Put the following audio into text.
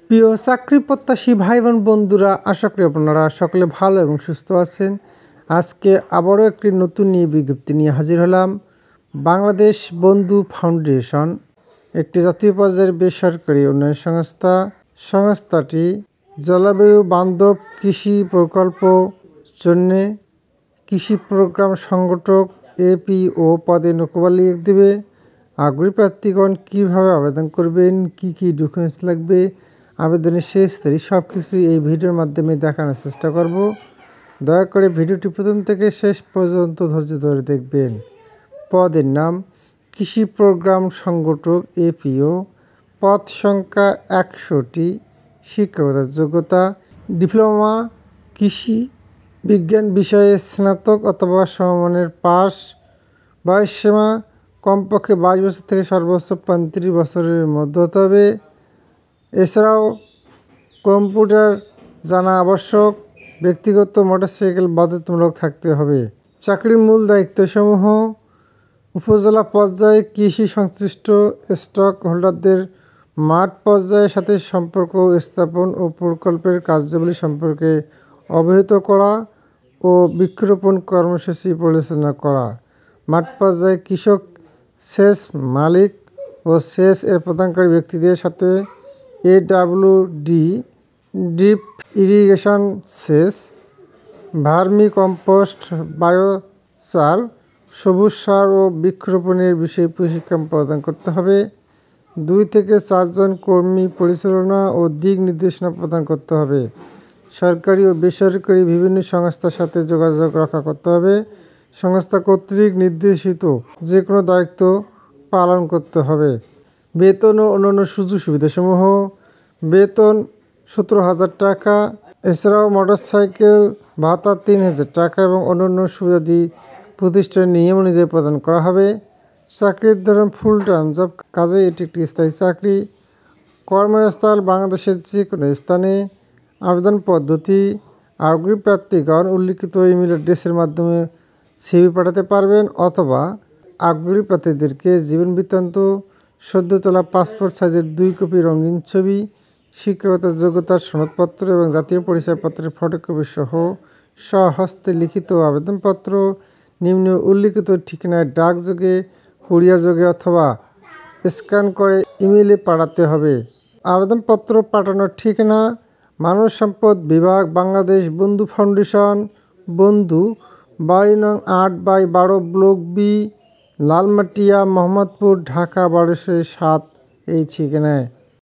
প্রিয় চাকরি প্রত্যাশী ভাই বোন বন্ধুরা, আশা করি আপনারা সকলে ভালো এবং সুস্থ আছেন। আজকে আবারও একটি নতুন বিজ্ঞপ্তি নিয়ে হাজির হলাম। বাংলাদেশ বন্ধু ফাউন্ডেশন একটি জাতীয় পর্যায়ের বেসরকারি উন্নয়ন সংস্থা। সংস্থাটি জলবায়ু বান্ধব কৃষি প্রকল্প জন্য কৃষি প্রোগ্রাম সংগঠক APO পদে নৌকবালি দেবে। আগ্রহী প্রার্থীগণ কীভাবে আবেদন করবেন, কি ডকুমেন্টস লাগবে, আবেদনের শেষ তারিখ সব কিছুই এই ভিডিওর মাধ্যমে দেখানোর চেষ্টা করব। দয়া করে ভিডিওটি প্রথম থেকে শেষ পর্যন্ত ধৈর্য ধরে দেখবেন। পদের নাম কৃষি প্রোগ্রাম সংগঠক APO, পদ সংখ্যা 100টি, শিক্ষাগত যোগ্যতা ডিপ্লোমা কৃষি বিজ্ঞান বিষয়ে স্নাতক অথবা সমমানের পাস, বয়সসীমা কমপক্ষে 22 বছর থেকে সর্বোচ্চ 35 বছরের মধ্যে হতে হবে। এছাড়াও কম্পিউটার জানা আবশ্যক, ব্যক্তিগত মোটরসাইকেল বাধ্যতামূলক থাকতে হবে। চাকরির মূল দায়িত্বসমূহ: উপজেলা পর্যায়ে কৃষি সংশ্লিষ্ট স্টক হোল্ডারদের মাঠ পর্যায়ের সাথে সম্পর্ক স্থাপন ও প্রকল্পের কার্যাবলী সম্পর্কে অবহিত করা ও বৃক্ষরোপণ কর্মসূচি পরিচালনা করা। মাঠ পর্যায়ে কৃষক সেচ মালিক ও সেচ এর প্রদানকারী ব্যক্তিদের সাথে AWD, ড্রিপ ইরিগেশন সেচ, ভার্মি কম্পোস্ট, বায়োচার, সবুজ সার ও বৃক্ষরোপণের বিষয়ে প্রশিক্ষণ প্রদান করতে হবে। 2 থেকে 4 জন কর্মী পরিচালনা ও দিক নির্দেশনা প্রদান করতে হবে। সরকারি ও বেসরকারি বিভিন্ন সংস্থার সাথে যোগাযোগ রক্ষা করতে হবে। সংস্থা কর্তৃক নির্দেশিত যে কোনো দায়িত্ব পালন করতে হবে। বেতন ও অন্যান্য সুযোগ সুবিধাসমূহ: বেতন 17,000 টাকা, এছাড়াও মোটরসাইকেল ভাতা 3,000 টাকা এবং অন্যান্য সুবিধাদি প্রতিষ্ঠানের নিয়ম অনুযায়ী প্রদান করা হবে। চাকরির ধরন ফুল টাইম জব, কাজে এটি একটি স্থায়ী চাকরি। কর্মস্থল বাংলাদেশের যে কোনো স্থানে। আবেদন পদ্ধতি: আগ্রহী প্রার্থীগণ উল্লিখিত ইমেল অ্যাড্রেসের মাধ্যমে CV পাঠাতে পারবেন অথবা আগ্রহী প্রার্থীদেরকে জীবন বৃত্তান্ত, সদ্য তোলা পাসপোর্ট সাইজের 2 কপি রঙিন ছবি, শিক্ষাগত যোগ্যতার সনদপত্র এবং জাতীয় পরিচয়পত্রের ফটোকপি সহ স্বহস্তে লিখিত আবেদনপত্র নিম্ন উল্লিখিত ঠিকানায় ডাকযোগে, কুরিয়ারযোগে অথবা স্ক্যান করে ইমেইলে পাঠাতে হবে। আবেদনপত্র পাঠানোর ঠিকানা: মানব সম্পদ বিভাগ, বাংলাদেশ বন্ধু ফাউন্ডেশন, বন্ধু, বাড়ি নং 8/12 ব্লক B, লালমাটিয়া, মোহাম্মদপুর, ঢাকা 1207 এই ঠিকানায়।